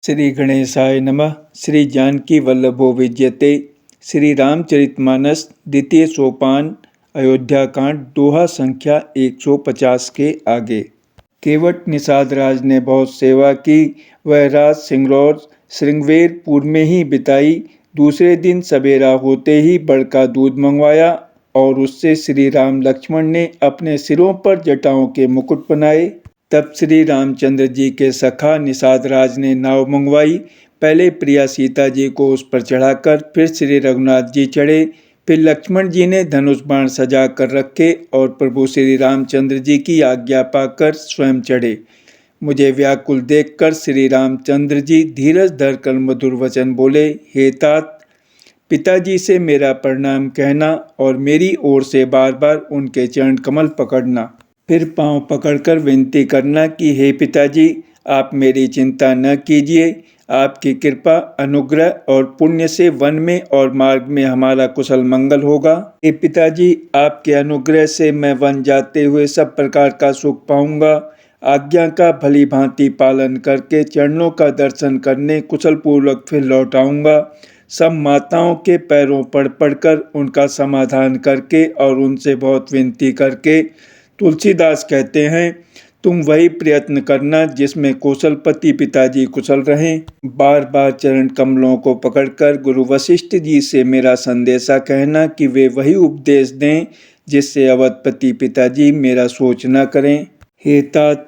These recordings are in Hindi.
श्री गणेशाय नमः। श्री जानकी वल्लभो विजयते। श्री रामचरितमानस द्वितीय सोपान अयोध्या कांड दोहा संख्या 150 के आगे। केवट निषाद राज ने बहुत सेवा की। वह रात सिंगरौर श्रृंगवेरपुर में ही बिताई। दूसरे दिन सवेरा होते ही बड़का दूध मंगवाया और उससे श्री राम लक्ष्मण ने अपने सिरों पर जटाओं के मुकुट बनाए। तब श्री रामचंद्र जी के सखा निषाद राज ने नाव मंगवाई। पहले प्रिया सीता जी को उस पर चढ़ाकर फिर श्री रघुनाथ जी चढ़े। फिर लक्ष्मण जी ने धनुष बाण सजा कर रखे और प्रभु श्री रामचंद्र जी की आज्ञा पाकर स्वयं चढ़े। मुझे व्याकुल देखकर श्री रामचंद्र जी धीरज धरकर मधुर वचन बोले, हे तात, पिताजी से मेरा प्रणाम कहना और मेरी ओर से बार बार उनके चरण कमल पकड़ना। फिर पांव पकड़कर विनती करना कि हे पिताजी, आप मेरी चिंता न कीजिए। आपकी कृपा, अनुग्रह और पुण्य से वन में और मार्ग में हमारा कुशल मंगल होगा। हे पिताजी, आपके अनुग्रह से मैं वन जाते हुए सब प्रकार का सुख पाऊंगा। आज्ञा का भली भांति पालन करके चरणों का दर्शन करने कुशल पूर्वक फिर लौट आऊंगा। सब माताओं के पैरों पड़ पड़कर उनका समाधान करके और उनसे बहुत विनती करके। तुलसीदास कहते हैं, तुम वही प्रयत्न करना जिसमें कौशलपति पिताजी कुशल रहें। बार बार चरण कमलों को पकड़कर गुरु वशिष्ठ जी से मेरा संदेशा कहना कि वे वही उपदेश दें जिससे अवधपति पिताजी मेरा सोच न करें। हे तात,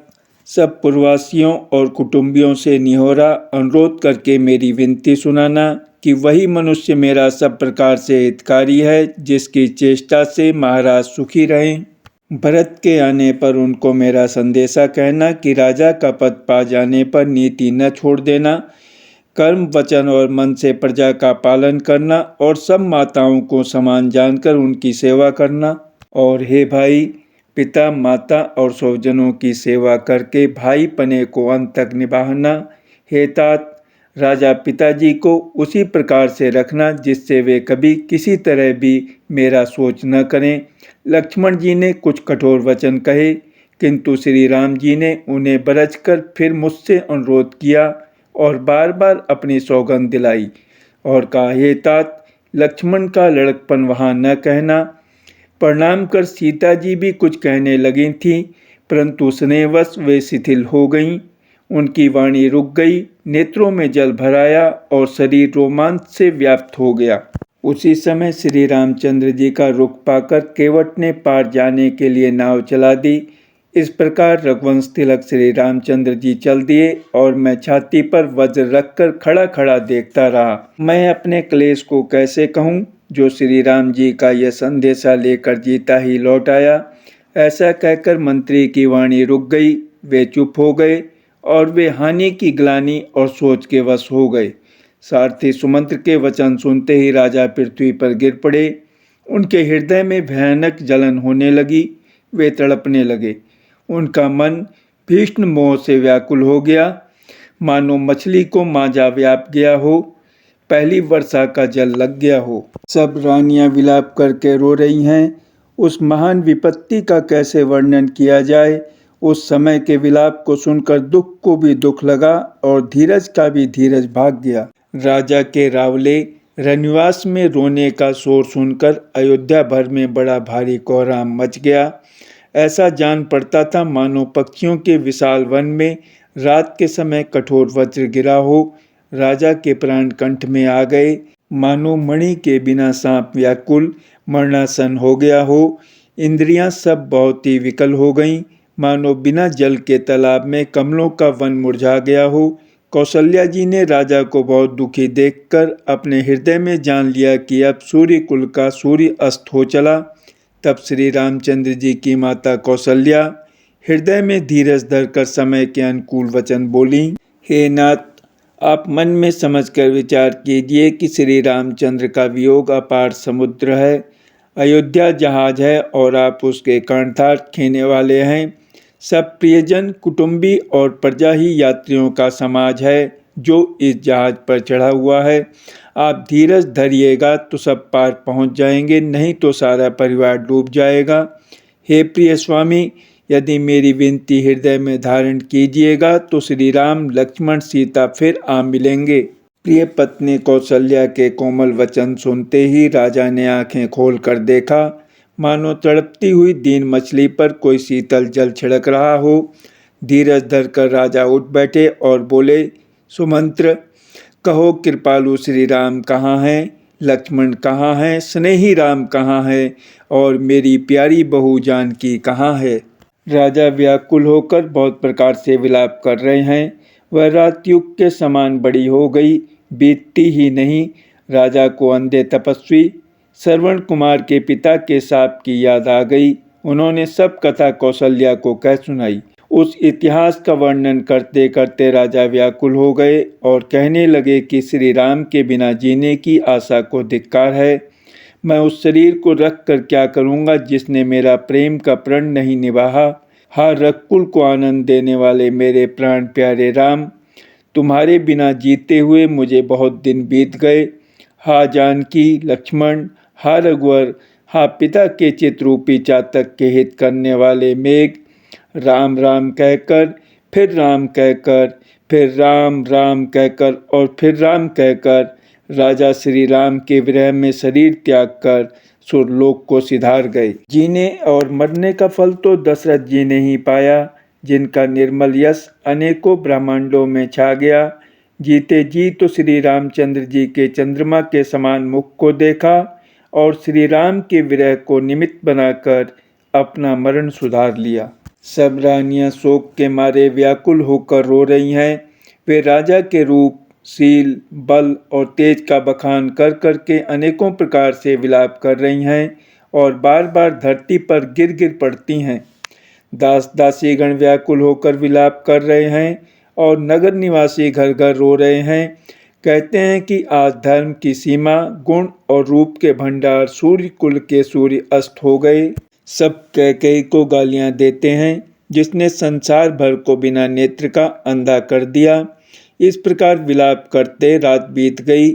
सब पूर्ववासियों और कुटुंबियों से निहोरा अनुरोध करके मेरी विनती सुनाना कि वही मनुष्य मेरा सब प्रकार से हितकारी है जिसकी चेष्टा से महाराज सुखी रहें। भरत के आने पर उनको मेरा संदेशा कहना कि राजा का पद पा जाने पर नीति न छोड़ देना, कर्म, वचन और मन से प्रजा का पालन करना और सब माताओं को समान जानकर उनकी सेवा करना। और हे भाई, पिता, माता और स्वजनों की सेवा करके भाई पने को अंत तक निभाना। हे तात, राजा पिताजी को उसी प्रकार से रखना जिससे वे कभी किसी तरह भी मेरा सोच न करें। लक्ष्मण जी ने कुछ कठोर वचन कहे, किंतु श्री राम जी ने उन्हें बरचकर फिर मुझसे अनुरोध किया और बार बार अपनी सौगंध दिलाई और कहा, हे तात, लक्ष्मण का लड़कपन वहाँ न कहना। प्रणाम कर सीता जी भी कुछ कहने लगी थीं, परंतु स्नेहवश वे शिथिल हो गईं। उनकी वाणी रुक गई, नेत्रों में जल भर आया और शरीर रोमांच से व्याप्त हो गया। उसी समय श्री रामचंद्र जी का रुख पाकर केवट ने पार जाने के लिए नाव चला दी। इस प्रकार रघुवंश तिलक श्री रामचंद्र जी चल दिए और मैं छाती पर वज्र रखकर खड़ा खड़ा देखता रहा। मैं अपने क्लेश को कैसे कहूँ जो श्री राम जी का यह संदेशा लेकर जीता ही लौट आया। ऐसा कहकर मंत्री की वाणी रुक गई। वे चुप हो गए और वे हानि की ग्लानि और सोच के वश हो गए। सारथी सुमंत्र के वचन सुनते ही राजा पृथ्वी पर गिर पड़े। उनके हृदय में भयानक जलन होने लगी। वे तड़पने लगे। उनका मन भीषण मोह से व्याकुल हो गया, मानो मछली को मांझा व्याप गया हो, पहली वर्षा का जल लग गया हो। सब रानियां विलाप करके रो रही हैं। उस महान विपत्ति का कैसे वर्णन किया जाए। उस समय के विलाप को सुनकर दुख को भी दुख लगा और धीरज का भी धीरज भाग गया। राजा के रावले रनिवास में रोने का शोर सुनकर अयोध्या भर में बड़ा भारी कोहराम मच गया। ऐसा जान पड़ता था मानो पक्षियों के विशाल वन में रात के समय कठोर वज्र गिरा हो। राजा के प्राण कंठ में आ गए, मानो मणि के बिना सांप व्याकुल मरणासन हो गया हो। इंद्रियां सब बहुत ही विकल हो गईं, मानो बिना जल के तालाब में कमलों का वन मुरझा गया हो। कौशल्या जी ने राजा को बहुत दुखी देखकर अपने हृदय में जान लिया कि अब सूर्य कुल का सूर्य अस्त हो चला। तब श्री रामचंद्र जी की माता कौशल्या हृदय में धीरज धरकर समय के अनुकूल वचन बोली, हे नाथ, आप मन में समझकर विचार कीजिए कि श्री रामचंद्र का वियोग अपार समुद्र है। अयोध्या जहाज है और आप उसके कर्णधार खेने वाले हैं। सब प्रियजन, कुटुंबी और प्रजा ही यात्रियों का समाज है जो इस जहाज पर चढ़ा हुआ है। आप धीरज धरिएगा तो सब पार पहुंच जाएंगे, नहीं तो सारा परिवार डूब जाएगा। हे प्रिय स्वामी, यदि मेरी विनती हृदय में धारण कीजिएगा तो श्री राम लक्ष्मण सीता फिर आ मिलेंगे। प्रिय पत्नी कौशल्या के कोमल वचन सुनते ही राजा ने आंखें खोलकर देखा, मानो तड़पती हुई दीन मछली पर कोई शीतल जल छिड़क रहा हो। धीरज धरकर राजा उठ बैठे और बोले, सुमंत्र, कहो कृपालु श्री राम कहाँ हैं, लक्ष्मण कहाँ हैं, स्नेही राम कहाँ है और मेरी प्यारी बहू जानकी कहाँ है। राजा व्याकुल होकर बहुत प्रकार से विलाप कर रहे हैं। वह रात युग के समान बड़ी हो गई, बीतती ही नहीं। राजा को अंधे तपस्वी श्रवण कुमार के पिता के शाप की याद आ गई। उन्होंने सब कथा कौशल्या को कह सुनाई। उस इतिहास का वर्णन करते करते राजा व्याकुल हो गए और कहने लगे कि श्री राम के बिना जीने की आशा को धिक्कार है। मैं उस शरीर को रख कर क्या करूँगा जिसने मेरा प्रेम का प्रण नहीं निभाया। हा रघुकुल को आनंद देने वाले मेरे प्राण प्यारे राम, तुम्हारे बिना जीते हुए मुझे बहुत दिन बीत गए। हा जानकी, लक्ष्मण, हा रघुवर, हा पिता के चित्ररूपी चातक के हित करने वाले मेघ, राम राम कहकर, फिर राम कहकर, फिर राम राम कहकर और फिर राम कहकर राजा श्री राम के विरह में शरीर त्याग कर सुरलोक को सिधार गए। जीने और मरने का फल तो दशरथ जी ने ही पाया, जिनका निर्मल यश अनेकों ब्रह्मांडों में छा गया। जीते जी तो श्री रामचंद्र जी के चंद्रमा के समान मुख को देखा और श्री राम के विरह को निमित्त बनाकर अपना मरण सुधार लिया। सब रानियां शोक के मारे व्याकुल होकर रो रही हैं। वे राजा के रूप, शील, बल और तेज का बखान कर करके अनेकों प्रकार से विलाप कर रही हैं और बार बार धरती पर गिर गिर पड़ती हैं। दास दासीगण व्याकुल होकर विलाप कर रहे हैं और नगर निवासी घर घर रो रहे हैं। कहते हैं कि आज धर्म की सीमा, गुण और रूप के भंडार, सूर्य कुल के सूर्य अस्त हो गए। सब कैकेयी को गालियां देते हैं, जिसने संसार भर को बिना नेत्र का अंधा कर दिया। इस प्रकार विलाप करते रात बीत गई।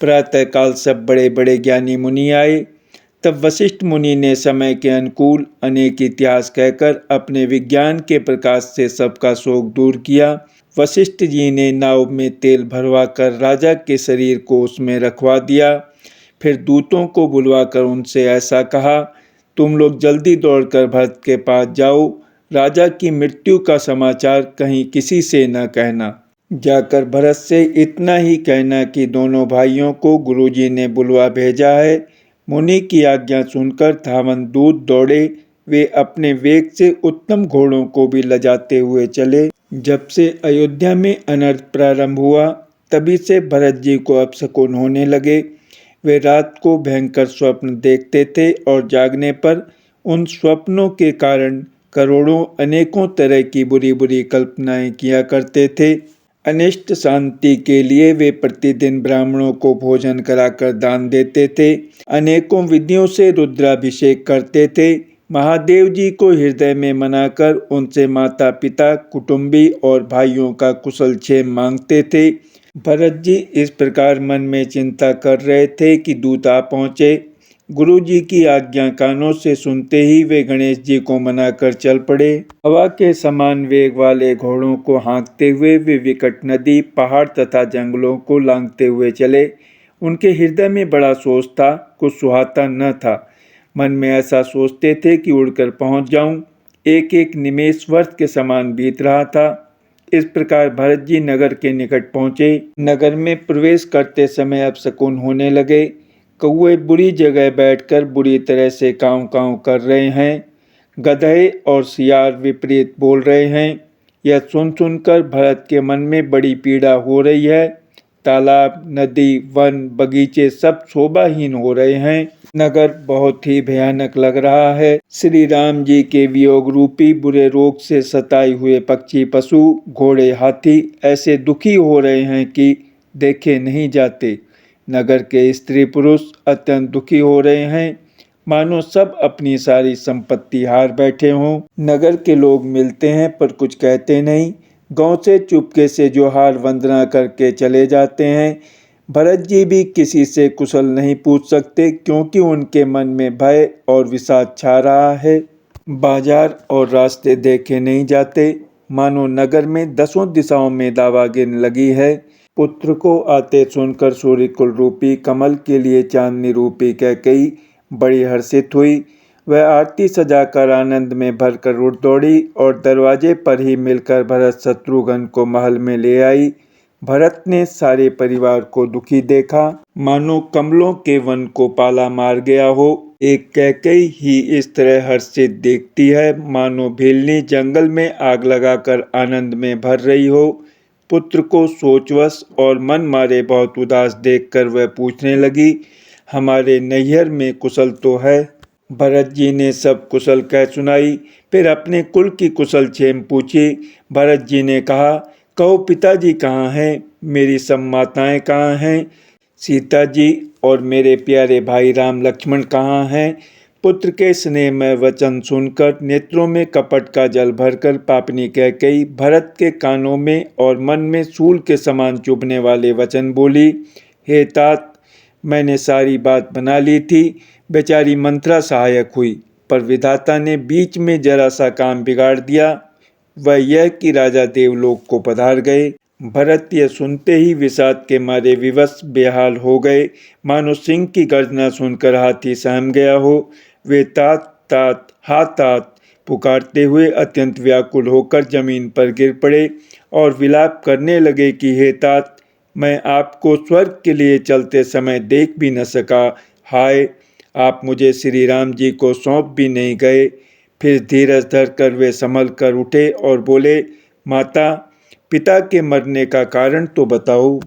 प्रातःकाल सब बड़े बड़े ज्ञानी मुनि आए। तब वशिष्ठ मुनि ने समय के अनुकूल अनेक इतिहास कहकर अपने विज्ञान के प्रकाश से सबका शोक दूर किया। वशिष्ठ जी ने नाव में तेल भरवा कर राजा के शरीर को उसमें रखवा दिया। फिर दूतों को बुलवाकर उनसे ऐसा कहा, तुम लोग जल्दी दौड़कर भरत के पास जाओ। राजा की मृत्यु का समाचार कहीं किसी से न कहना। जाकर भरत से इतना ही कहना कि दोनों भाइयों को गुरुजी ने बुलवा भेजा है। मुनि की आज्ञा सुनकर धावंत दूत दौड़े। वे अपने वेग से उत्तम घोड़ों को भी लजाते हुए चले। जब से अयोध्या में अनर्थ प्रारंभ हुआ, तभी से भरत जी को अपशकुन होने लगे। वे रात को भयंकर स्वप्न देखते थे और जागने पर उन स्वप्नों के कारण करोड़ों अनेकों तरह की बुरी बुरी कल्पनाएं किया करते थे। अनिष्ट शांति के लिए वे प्रतिदिन ब्राह्मणों को भोजन कराकर दान देते थे। अनेकों विधियों से रुद्राभिषेक करते थे। महादेव जी को हृदय में मनाकर उनसे माता पिता, कुटुंबी और भाइयों का कुशल क्षेम मांगते थे। भरत जी इस प्रकार मन में चिंता कर रहे थे कि दूत आ पहुँचे। गुरु जी की आज्ञा कानों से सुनते ही वे गणेश जी को मनाकर चल पड़े। हवा के समान वेग वाले घोड़ों को हाँकते हुए वे विकट नदी, पहाड़ तथा जंगलों को लांघते हुए चले। उनके हृदय में बड़ा सोच था, कुछ सुहाता न था। मन में ऐसा सोचते थे कि उड़कर पहुँच जाऊँ। एक एक निमेष वर्ष के समान बीत रहा था। इस प्रकार भरत जी नगर के निकट पहुँचे। नगर में प्रवेश करते समय अपशकुन होने लगे। कौवे बुरी जगह बैठकर बुरी तरह से काँव काँव कर रहे हैं। गधे और सियार विपरीत बोल रहे हैं। यह सुन सुनकर भरत के मन में बड़ी पीड़ा हो रही है। तालाब, नदी, वन, बगीचे सब शोभाहीन हो रहे हैं। नगर बहुत ही भयानक लग रहा है। श्री राम जी के वियोग रूपी बुरे रोग से सताए हुए पक्षी, पशु, घोड़े, हाथी ऐसे दुखी हो रहे हैं कि देखे नहीं जाते। नगर के स्त्री पुरुष अत्यंत दुखी हो रहे हैं, मानो सब अपनी सारी संपत्ति हार बैठे हों। नगर के लोग मिलते हैं पर कुछ कहते नहीं। गांव से चुपके से जोहार वंदना करके चले जाते हैं। भरत जी भी किसी से कुशल नहीं पूछ सकते, क्योंकि उनके मन में भय और विषाद छा रहा है। बाजार और रास्ते देखे नहीं जाते, मानो नगर में दसों दिशाओं में दावागिन लगी है। पुत्र को आते सुनकर सूर्यकुल रूपी कमल के लिए चांदनी रूपी कैकेयी बड़ी हर्षित हुई। वह आरती सजाकर आनंद में भरकर उठ दौड़ी और दरवाजे पर ही मिलकर भरत शत्रुघ्न को महल में ले आई। भरत ने सारे परिवार को दुखी देखा, मानो कमलों के वन को पाला मार गया हो। एक कैकेयी ही इस तरह हर्षित देखती है, मानो भेलनी जंगल में आग लगाकर आनंद में भर रही हो। पुत्र को सोचवश और मन मारे बहुत उदास देखकर वह पूछने लगी, हमारे नैहर में कुशल तो है? भरत जी ने सब कुशल कह सुनाई, फिर अपने कुल की कुशल क्षेम पूछी। भरत जी ने कहा, कहो पिताजी कहाँ हैं? मेरी सब माताएं कहाँ हैं? सीता जी और मेरे प्यारे भाई राम लक्ष्मण कहाँ हैं? पुत्र के स्नेह में वचन सुनकर नेत्रों में कपट का जल भरकर पापनी कैकेयी भरत के कानों में और मन में सूल के समान चुभने वाले वचन बोली, हे तात, मैंने सारी बात बना ली थी। बेचारी मंत्रा सहायक हुई, पर विधाता ने बीच में जरा सा काम बिगाड़ दिया, वह यह कि राजा देवलोक को पधार गए। भरत यह सुनते ही विषाद के मारे विवश बेहाल हो गए, मानो सिंह की गर्जना सुनकर हाथी सहम गया हो। वे तात तात हा तात पुकारते हुए अत्यंत व्याकुल होकर जमीन पर गिर पड़े और विलाप करने लगे कि हे तात, मैं आपको स्वर्ग के लिए चलते समय देख भी न सका। हाय, आप मुझे श्री राम जी को सौंप भी नहीं गए। फिर धीरज धरकर वे संभल कर उठे और बोले, माता, पिता के मरने का कारण तो बताओ।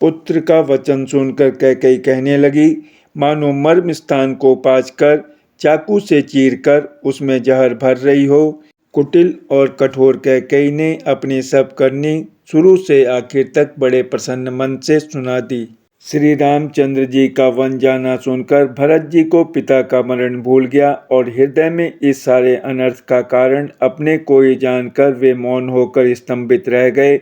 पुत्र का वचन सुनकर कैकेयी कहने लगी, मानो मर्म स्थान को पाँचकर चाकू से चीरकर उसमें जहर भर रही हो। कुटिल और कठोर कैकेयी ने अपनी सब करनी शुरू से आखिर तक बड़े प्रसन्न मन से सुना दी। श्री रामचंद्र जी का वन जाना सुनकर भरत जी को पिता का मरण भूल गया और हृदय में इस सारे अनर्थ का कारण अपने को ही जानकर वे मौन होकर स्तंभित रह गए,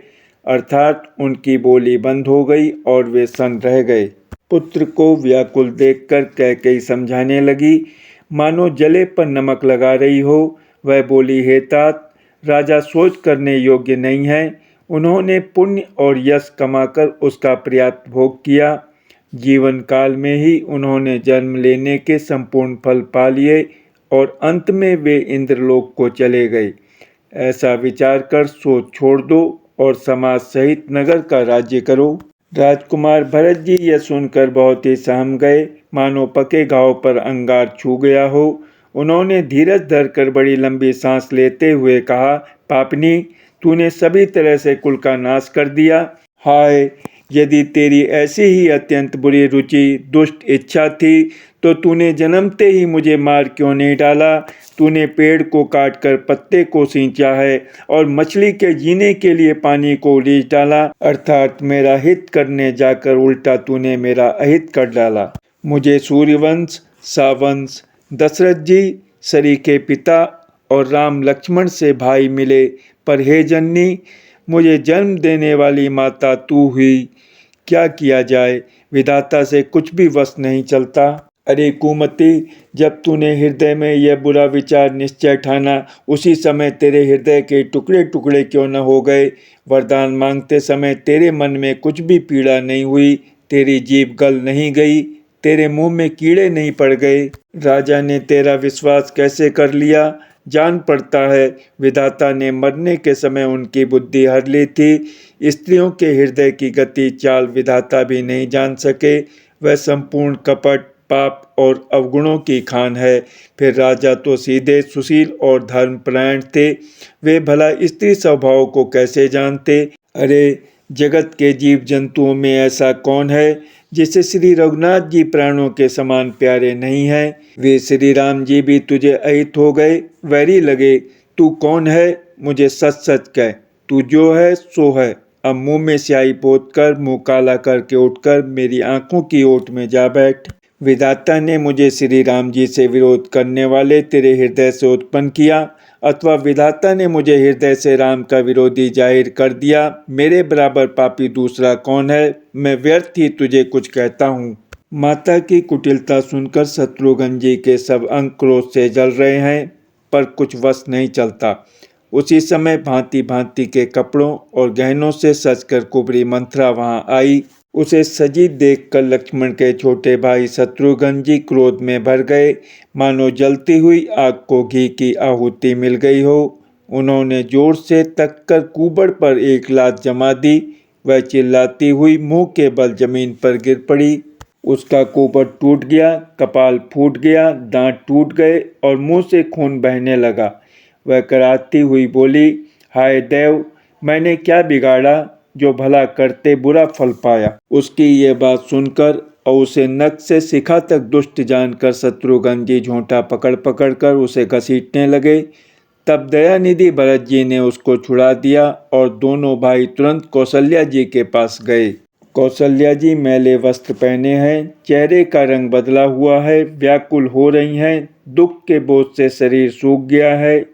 अर्थात उनकी बोली बंद हो गई और वे सन्न रह गए। पुत्र को व्याकुल देखकर कैकेयी समझाने लगी, मानो जले पर नमक लगा रही हो। वह बोली, हे तात, राजा सोच करने योग्य नहीं है। उन्होंने पुण्य और यश कमाकर उसका पर्याप्त भोग किया। जीवन काल में ही उन्होंने जन्म लेने के संपूर्ण फल पा लिए और अंत में वे इंद्रलोक को चले गए। ऐसा विचार कर सोच छोड़ दो और समाज सहित नगर का राज्य करो। राजकुमार भरत जी यह सुनकर बहुत ही सहम गए, मानो पके घाव पर अंगार छू गया हो। उन्होंने धीरज धरकर बड़ी लंबी सांस लेते हुए कहा, पापनी, तूने सभी तरह से कुल का नाश कर दिया। हाय, यदि तेरी ऐसी ही अत्यंत बुरी रुचि दुष्ट इच्छा थी तो तूने जन्मते ही मुझे मार क्यों नहीं डाला? तूने पेड़ को काटकर पत्ते को सींचा है और मछली के जीने के लिए पानी को रीझ डाला, अर्थात मेरा हित करने जाकर उल्टा तूने मेरा अहित कर डाला। मुझे सूर्यवंश, सावंश, दशरथ जी सरी के पिता और राम लक्ष्मण से भाई मिले, पर हे जननी, मुझे जन्म देने वाली माता तू हुई। क्या किया जाए, विधाता से कुछ भी वश नहीं चलता। अरे कुमति, जब तूने हृदय में यह बुरा विचार निश्चय ठाना, उसी समय तेरे हृदय के टुकड़े टुकड़े क्यों न हो गए? वरदान मांगते समय तेरे मन में कुछ भी पीड़ा नहीं हुई, तेरी जीभ गल नहीं गई, तेरे मुंह में कीड़े नहीं पड़ गए। राजा ने तेरा विश्वास कैसे कर लिया? जान पड़ता है विधाता ने मरने के समय उनकी बुद्धि हर ली थी। स्त्रियों के हृदय की गति चाल विधाता भी नहीं जान सके। वह संपूर्ण कपट, पाप और अवगुणों की खान है। फिर राजा तो सीधे सुशील और धर्मपरायण थे, वे भला स्त्री स्वभाव को कैसे जानते? अरे, जगत के जीव जंतुओं में ऐसा कौन है जिसे श्री रघुनाथ जी प्राणों के समान प्यारे नहीं हैं? वे श्री राम जी भी तुझे अहित हो गए, वैरी लगे। तू कौन है? मुझे सच सच कह, तू जो है सो है। अब मुंह में स्याही पोतकर मुंह काला करके उठकर मेरी आंखों की ओट में जा बैठ। विधाता ने मुझे श्री राम जी से विरोध करने वाले तेरे हृदय से उत्पन्न किया, अथवा विधाता ने मुझे हृदय से राम का विरोधी जाहिर कर दिया। मेरे बराबर पापी दूसरा कौन है? मैं व्यर्थ ही तुझे कुछ कहता हूँ। माता की कुटिलता सुनकर शत्रुघ्न जी के सब अंग क्रोध से जल रहे हैं। पर कुछ वश नहीं चलता। उसी समय भांति भांति के कपड़ों और गहनों से सजकर कुबरी मंथरा वहां आई। उसे सजी देखकर लक्ष्मण के छोटे भाई शत्रुघ्न जी क्रोध में भर गए, मानो जलती हुई आग को घी की आहुति मिल गई हो। उन्होंने जोर से तक कर कुबड़ पर एक लात जमा दी। वह चिल्लाती हुई मुंह के बल जमीन पर गिर पड़ी। उसका कुबड़ टूट गया, कपाल फूट गया, दांत टूट गए और मुंह से खून बहने लगा। वह कराहती हुई बोली, हाय देव, मैंने क्या बिगाड़ा जो भला करते बुरा फल पाया। उसकी ये बात सुनकर और उसे नख से शिखा तक दुष्ट जानकर शत्रुघ्न जी झोंटा पकड़ पकड़ कर उसे घसीटने लगे। तब दयानिधि भरत जी ने उसको छुड़ा दिया और दोनों भाई तुरंत कौशल्या जी के पास गए। कौशल्या जी मैले वस्त्र पहने हैं, चेहरे का रंग बदला हुआ है, व्याकुल हो रही हैं, दुख के बोझ से शरीर सूख गया है।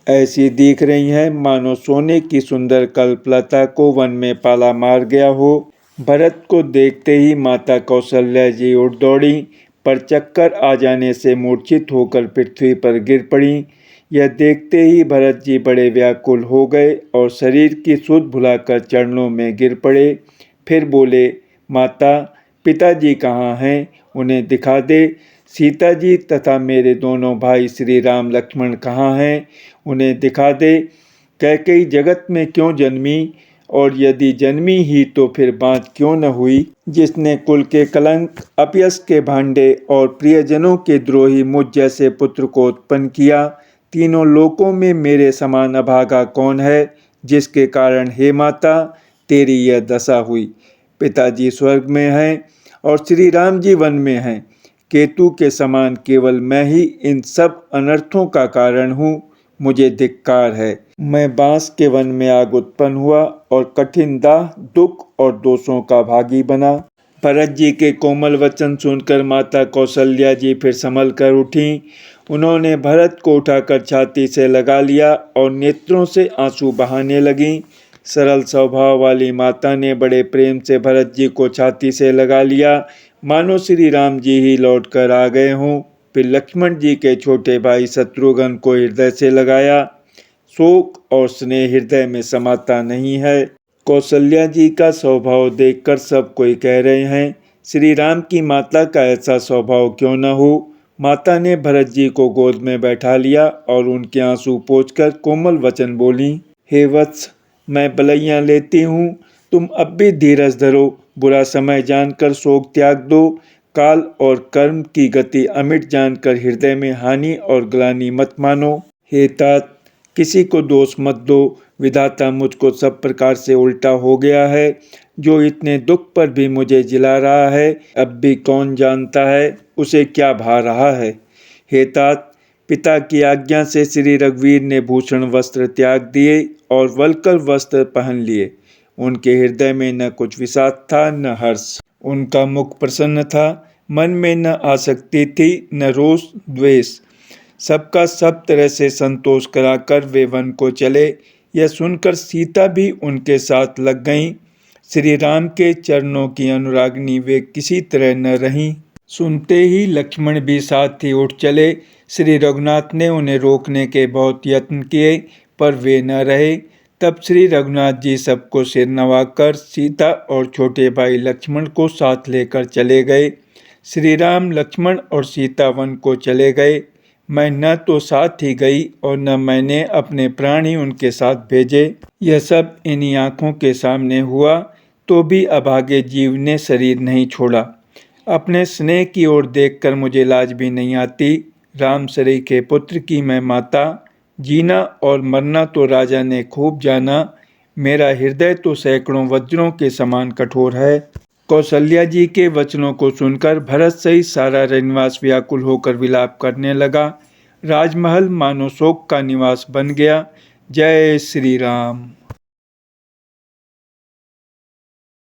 ऐसी दिख रही हैं मानो सोने की सुंदर कल्पलता को वन में पाला मार गया हो। भरत को देखते ही माता कौशल्या जी उठ दौड़ी, पर चक्कर आ जाने से मूर्छित होकर पृथ्वी पर गिर पड़ी। यह देखते ही भरत जी बड़े व्याकुल हो गए और शरीर की सुध भुलाकर चरणों में गिर पड़े। फिर बोले, माता, पिताजी कहाँ हैं? उन्हें दिखा दे। सीता जी तथा मेरे दोनों भाई श्री राम लक्ष्मण कहाँ हैं? उन्हें दिखा दे। कैकेयी जगत में क्यों जन्मी, और यदि जन्मी ही तो फिर बाँझ क्यों न हुई, जिसने कुल के कलंक, अपयश के भांडे और प्रियजनों के द्रोही मुझ जैसे पुत्र को उत्पन्न किया। तीनों लोकों में मेरे समान अभागा कौन है, जिसके कारण हे माता तेरी यह दशा हुई। पिताजी स्वर्ग में हैं और श्री राम जी वन में हैं। केतु के समान केवल मैं ही इन सब अनर्थों का कारण हूँ। मुझे धिक्कार है। मैं बांस के वन में आग उत्पन्न हुआ और कठिन दाह, दुख और दोषों का भागी बना। भरत जी के कोमल वचन सुनकर माता कौशल्या जी फिर संभल कर उठी। उन्होंने भरत को उठाकर छाती से लगा लिया और नेत्रों से आंसू बहाने लगीं। सरल स्वभाव वाली माता ने बड़े प्रेम से भरत जी को छाती से लगा लिया, मानो श्री राम जी ही लौट कर आ गए हों। फिर लक्ष्मण जी के छोटे भाई शत्रुघ्न को हृदय से लगाया। शोक और स्नेह हृदय में समाता नहीं है। कौशल्या जी का स्वभाव देखकर सब कोई कह रहे हैं, श्री राम की माता का ऐसा स्वभाव क्यों न हो। माता ने भरत जी को गोद में बैठा लिया और उनके आंसू पोंछकर कोमल वचन बोली, हे वत्स, मैं बलैया लेती हूँ, तुम अब भी धीरज धरो। बुरा समय जानकर शोक त्याग दो। काल और कर्म की गति अमिट जानकर हृदय में हानि और ग्लानि मत मानो। हे तात, किसी को दोष मत दो। विधाता मुझको सब प्रकार से उल्टा हो गया है। जो इतने दुख पर भी मुझे जिला रहा है, अब भी कौन जानता है उसे क्या भा रहा है। हे तात, पिता की आज्ञा से श्री रघुवीर ने भूषण वस्त्र त्याग दिए और वल्कल वस्त्र पहन लिए। उनके हृदय में न कुछ विषाद था न हर्ष। उनका मुख प्रसन्न था, मन में न आसक्ति थी न रोष द्वेष। सबका सब तरह से संतोष कराकर वे वन को चले। यह सुनकर सीता भी उनके साथ लग गईं। श्री राम के चरणों की अनुरागनी वे किसी तरह न रहीं। सुनते ही लक्ष्मण भी साथ ही उठ चले। श्री रघुनाथ ने उन्हें रोकने के बहुत यत्न किए, पर वे न रहे। तब श्री रघुनाथ जी सबको सिर नवाकर सीता और छोटे भाई लक्ष्मण को साथ लेकर चले गए। श्री राम, लक्ष्मण और सीता वन को चले गए। मैं न तो साथ ही गई और न मैंने अपने प्राण ही उनके साथ भेजे। यह सब इन्हीं आँखों के सामने हुआ, तो भी अभागे जीव ने शरीर नहीं छोड़ा। अपने स्नेह की ओर देखकर मुझे लाज भी नहीं आती। राम सरी के पुत्र की मैं माता, जीना और मरना तो राजा ने खूब जाना। मेरा हृदय तो सैकड़ों वज्रों के समान कठोर है। कौशल्या जी के वचनों को सुनकर भरत सहित सारा रनिवास व्याकुल होकर विलाप करने लगा। राजमहल मानो शोक का निवास बन गया। जय श्री राम।